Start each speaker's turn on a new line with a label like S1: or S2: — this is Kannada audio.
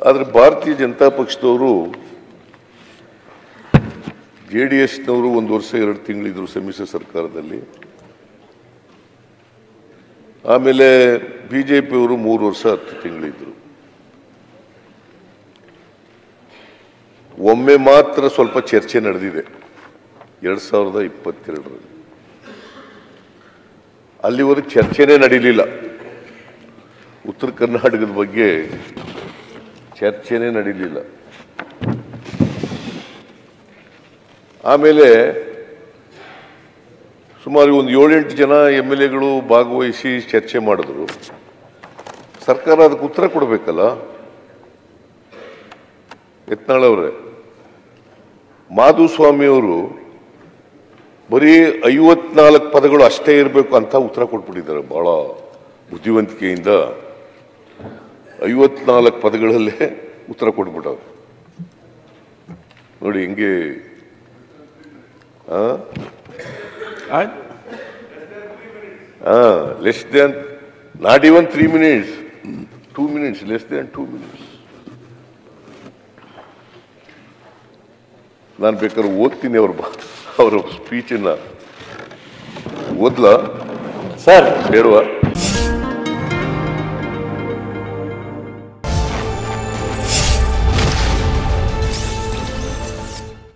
S1: ಆದರೆ ಭಾರತೀಯ ಜನತಾ ಪಕ್ಷದವರು ಜೆಡಿಎಸ್ನವರು 1 ವರ್ಷ 2 ತಿಂಗಳಿದ್ರು ಸಮ್ಮಿಶ್ರ ಸರ್ಕಾರದಲ್ಲಿ. ಆಮೇಲೆ ಬಿಜೆಪಿಯವರು 3 ವರ್ಷ 10 ತಿಂಗಳಿದ್ರು. ಒಮ್ಮೆ ಮಾತ್ರ ಸ್ವಲ್ಪ ಚರ್ಚೆ ನಡೆದಿದೆ 2022ರಲ್ಲಿ. ಅಲ್ಲಿವರೆಗೆ ಚರ್ಚೆನೇ ನಡೀಲಿಲ್ಲ. ಉತ್ತರ ಕರ್ನಾಟಕದ ಬಗ್ಗೆ ಚರ್ಚೆನೇ ನಡೀಲಿಲ್ಲ. ಆಮೇಲೆ ಸುಮಾರು ಒಂದು 7-8 ಜನ MLAಗಳು ಭಾಗವಹಿಸಿ ಚರ್ಚೆ ಮಾಡಿದ್ರು. ಸರ್ಕಾರ ಅದಕ್ಕೆ ಉತ್ತರ ಕೊಡಬೇಕಲ್ಲ. ಯತ್ನಾಳ್ ಅವರೇ, ಮಾಧುಸ್ವಾಮಿಯವರು ಬರೀ 54 ಪದಗಳು ಅಷ್ಟೇ ಇರಬೇಕು ಅಂತ ಉತ್ತರ ಕೊಟ್ಬಿಟ್ಟಿದ್ದಾರೆ. ಬಹಳ ಬುದ್ಧಿವಂತಿಕೆಯಿಂದ 54 ಪದಗಳಲ್ಲೇ ಉತ್ತರ ಕೊಟ್ಬಿಟ್ಟವ್ರು. ನೋಡಿ ಹಿಂಗೆ less than not even 3 minutes, 2 minutes, less than 2 minutes. ನಾನು ಬೇಕಾದ್ರೆ ಓದ್ತೀನಿ ಅವರ ಸ್ಪೀಚನ್ನ. ಓದ್ಲಾ
S2: ಸರ್?
S1: ಬೇಡವಾ?